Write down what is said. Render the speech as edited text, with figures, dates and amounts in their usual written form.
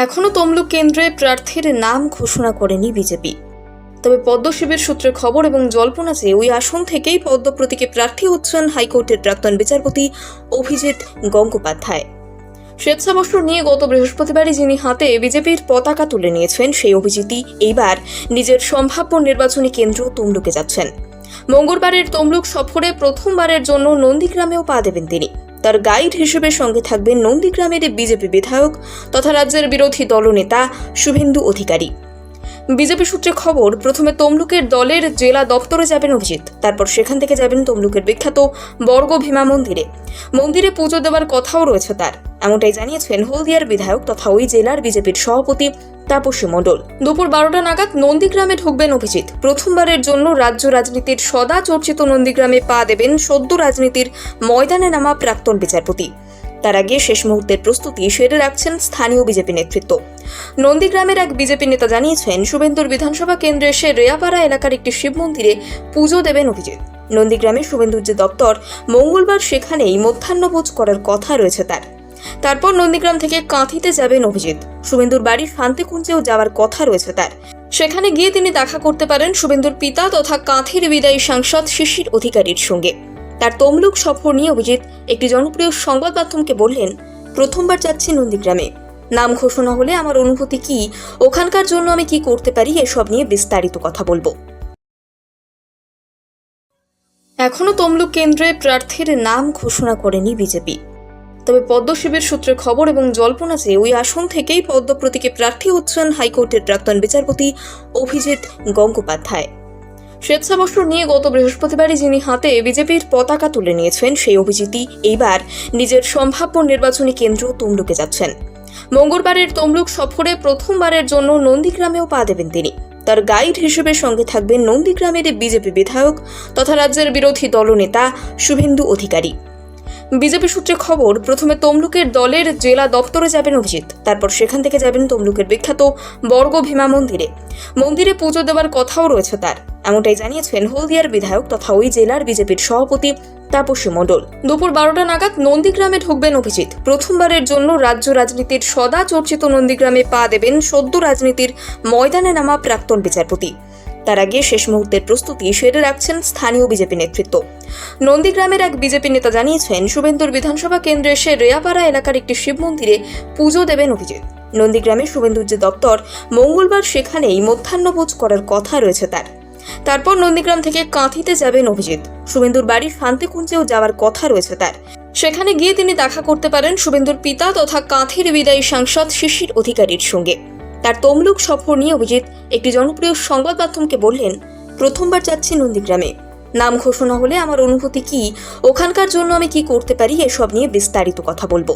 এখনও তমলুক কেন্দ্রে প্রার্থীর নাম ঘোষণা করেনি বিজেপি। তবে পদ্ম শিবির সূত্রে খবর এবং জল্পনা যে ওই আসন থেকেই পদ্ম প্রতীকে প্রার্থী হচ্ছেন হাইকোর্টের প্রাক্তন বিচারপতি অভিজিৎ গঙ্গোপাধ্যায়। স্বেচ্ছাবস্ত্র নিয়ে গত বৃহস্পতিবারই যিনি হাতে বিজেপির পতাকা তুলে নিয়েছেন, সেই অভিজিৎই এইবার নিজের সম্ভাব্য নির্বাচনী কেন্দ্র তমলুকে যাচ্ছেন। মঙ্গলবারের তমলুক সফরে প্রথমবারের জন্য নন্দীগ্রামেও পা দেবেন তিনি। তার গাইড হিসেবে সঙ্গে থাকবেন নন্দীগ্রামের বিজেপি বিধায়ক তথা রাজ্যের বিরোধী দলনেতা শুভেন্দু অধিকারী। বিজেপি সূত্রে খবর, প্রথমে তমলুকের দলের জেলা দপ্তরে যাবেন অভিজিৎ, তারপর সেখান থেকে যাবেন তমলুকের বিখ্যাত বর্গ ভীমা মন্দিরে পুজো দেওয়ার কথাও রয়েছে তার। এমনটাই জানিয়েছেন হলদিয়ার বিধায়ক তথা ওই জেলার বিজেপির সভাপতি তাপসী মণ্ডল। দুপুর 12টা নাগাদ নন্দীগ্রামে ঢুকবেন অভিজিৎ। প্রথমবারের জন্য রাজ্য রাজনীতির সদা চর্চিত নন্দীগ্রামে পা দেবেন সদ্য রাজনীতির ময়দানে নামা প্রাক্তন বিচারপতি। তার আগে শেষ মুহূর্তের প্রস্তুতি সেরে রাখছেন স্থানীয় বিজেপি নেতৃত্ব। নন্দীগ্রামের এক বিজেপি নেতা জানিয়েছেন, শুভেন্দুর বিধানসভা কেন্দ্রে এসে রেয়াপাড়া এলাকার একটি শিব মন্দিরে পুজো দেবেন অভিজিৎ। নন্দীগ্রামে শুভেন্দুর যে দপ্তর, মঙ্গলবার সেখানেই মধ্যাহ্নভোজ করার কথা রয়েছে তার। তারপর নন্দীগ্রাম থেকে কাঁথিতে যাবেন অভিজিৎ। শুভেন্দুর বাড়ির শান্তিকুঞ্জেও যাওয়ার কথা রয়েছে তার। সেখানে গিয়ে তিনি দেখা করতে পারেন শুভেন্দুর পিতা তথা কাঁথির বিদায়ী সাংসদ শিশির অধিকারীর সঙ্গে। তার তমলুক সফর নিয়ে অভিজিৎ একটি জনপ্রিয় সংবাদ মাধ্যমকে বললেন, প্রথমবার যাচ্ছি নন্দীগ্রামে। নাম ঘোষণা হলে আমার অনুভূতি কি, ওখানকার জন্য আমি কি করতে পারি, এসব নিয়ে বিস্তারিত কথা বলবো। এখনও তমলুক কেন্দ্রে প্রার্থীর নাম ঘোষণা করেনি বিজেপি। তবে পদ্ম শিবির সূত্রে খবর এবং জল্পনা যে ওই আসন থেকেই পদ্ম প্রতীকে প্রার্থী হচ্ছেন হাইকোর্টের প্রাক্তন বিচারপতি অভিজিৎ গঙ্গোপাধ্যায়। স্বেচ্ছাবস্ত্র নিয়ে গত বৃহস্পতিবারই যিনি হাতে বিজেপির পতাকা তুলে নিয়েছেন, সেই অভিজিৎই এইবার নিজের সম্ভাব্য নির্বাচনী কেন্দ্র তমলুকে যাচ্ছেন। মঙ্গলবারের তমলুক সফরে প্রথমবারের জন্য নন্দীগ্রামেও পা দেবেন তিনি। তার গাইড হিসেবে সঙ্গে থাকবেন নন্দীগ্রামের বিজেপি বিধায়ক তথা রাজ্যের বিরোধী দলনেতা শুভেন্দু অধিকারী। বিজেপি সূত্রে খবর, প্রথমে তমলুকের দলের জেলা দপ্তরে যাবেন অভিজিৎ, তারপর সেখান থেকে যাবেন তমলুকের বিখ্যাত বর্গ ভীমা মন্দিরে পুজো দেওয়ার কথাও রয়েছে তার। এমনটাই জানিয়েছেন হলদিয়ার বিধায়ক তথা ওই জেলার বিজেপির সভাপতি তাপসী মণ্ডল। দুপুর 12টা নাগাদ নন্দীগ্রামে ঢুকবেন অভিজিৎ। প্রথমবারের জন্য রাজ্য রাজনীতির সদা চর্চিত নন্দীগ্রামে পা দেবেন সদ্য রাজনীতির ময়দানে নামা প্রাক্তন বিচারপতি। তার আগে শেষ মুহূর্তের প্রস্তুতি সেরে রাখছেন স্থানীয় বিজেপি নেতৃত্ব। নন্দীগ্রামের এক বিজেপি নেতা জানিয়েছেন, শুভেন্দুর বিধানসভা কেন্দ্রে এসে রেয়াপাড়া এলাকার একটি শিব মন্দিরে পুজো দেবেন অভিজিৎ। নন্দীগ্রামে শুভেন্দুর যে দপ্তর, মঙ্গলবার সেখানেই মধ্যাহ্নভোজ করার কথা রয়েছে তার। তারপর নন্দীগ্রাম থেকে কাঁথিতে যাবেন অভিজিৎ। শুভেন্দুর বাড়ির শান্তিকুঞ্জেও যাওয়ার কথা রয়েছে তার। সেখানে গিয়ে তিনি দেখা করতে পারেন শুভেন্দুর পিতা তথা কাঁথির বিদায়ী সাংসদ শিশির অধিকারীর সঙ্গে। তার তমলুক সফর নিয়ে অভিজিৎ একটি জনপ্রিয় সংবাদ মাধ্যমকে বললেন, প্রথমবার যাচ্ছি নন্দীগ্রামে। নাম ঘোষণা হলে আমার অনুভূতি কি, ওখানকার জন্য আমি কি করতে পারি, এসব নিয়ে বিস্তারিত কথা বলবো।